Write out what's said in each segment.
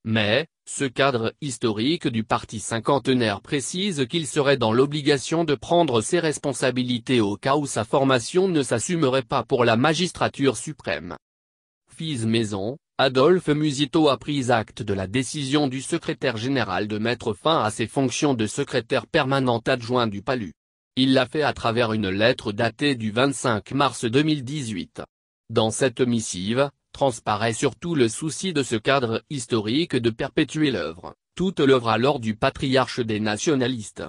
Mais, ce cadre historique du parti cinquantenaire précise qu'il serait dans l'obligation de prendre ses responsabilités au cas où sa formation ne s'assumerait pas pour la magistrature suprême. Fils maison, Adolphe Musito a pris acte de la décision du secrétaire général de mettre fin à ses fonctions de secrétaire permanent adjoint du PALU. Il l'a fait à travers une lettre datée du 25 mars 2018. Dans cette missive, transparaît surtout le souci de ce cadre historique de perpétuer toute l'œuvre alors du patriarche des nationalistes.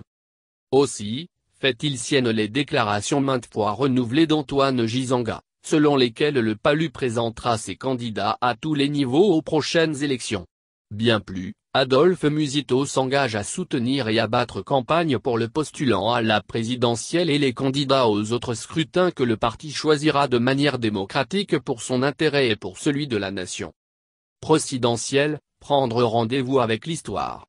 Aussi, fait-il sienne les déclarations maintes fois renouvelées d'Antoine Gizenga, selon lesquelles le PALU présentera ses candidats à tous les niveaux aux prochaines élections. Bien plus, Adolphe Musito s'engage à soutenir et à battre campagne pour le postulant à la présidentielle et les candidats aux autres scrutins que le parti choisira de manière démocratique pour son intérêt et pour celui de la nation. Présidentielle, prendre rendez-vous avec l'histoire.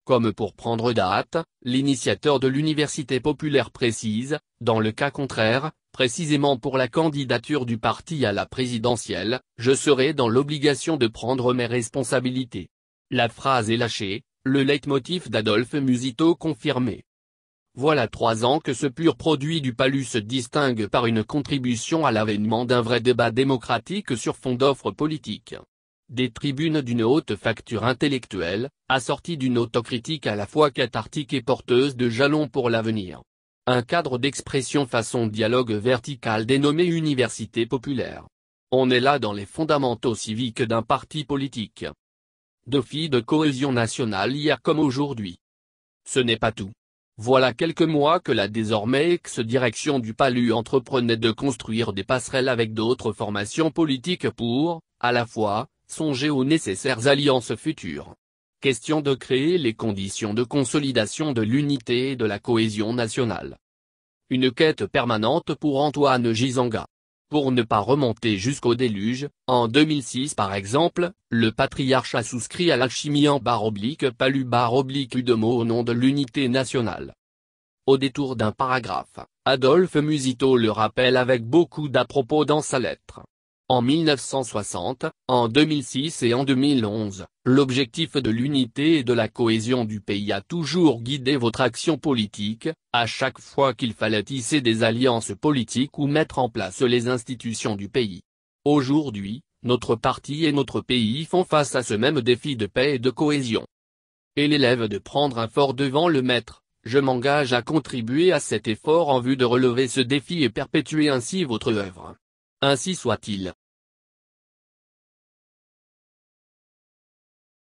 Comme pour prendre date, l'initiateur de l'Université populaire précise, dans le cas contraire, précisément pour la candidature du parti à la présidentielle, je serai dans l'obligation de prendre mes responsabilités. La phrase est lâchée, le leitmotiv d'Adolphe Musito confirmé. Voilà 3 ans que ce pur produit du PALU se distingue par une contribution à l'avènement d'un vrai débat démocratique sur fond d'offres politiques. Des tribunes d'une haute facture intellectuelle, assorties d'une autocritique à la fois cathartique et porteuse de jalons pour l'avenir. Un cadre d'expression façon dialogue vertical dénommé Université populaire. On est là dans les fondamentaux civiques d'un parti politique. Défi de cohésion nationale hier comme aujourd'hui. Ce n'est pas tout. Voilà quelques mois que la désormais ex-direction du PALU entreprenait de construire des passerelles avec d'autres formations politiques pour, à la fois, songer aux nécessaires alliances futures. Question de créer les conditions de consolidation de l'unité et de la cohésion nationale. Une quête permanente pour Antoine Gizenga. Pour ne pas remonter jusqu'au déluge, en 2006 par exemple, le patriarche a souscrit à l'alchimie en /PALU/UDEMO au nom de l'unité nationale. Au détour d'un paragraphe, Adolphe Musito le rappelle avec beaucoup d'à-propos dans sa lettre. En 1960, en 2006 et en 2011, l'objectif de l'unité et de la cohésion du pays a toujours guidé votre action politique, à chaque fois qu'il fallait tisser des alliances politiques ou mettre en place les institutions du pays. Aujourd'hui, notre parti et notre pays font face à ce même défi de paix et de cohésion. Et l'élève de prendre un fort devant le maître, je m'engage à contribuer à cet effort en vue de relever ce défi et perpétuer ainsi votre œuvre. Ainsi soit-il.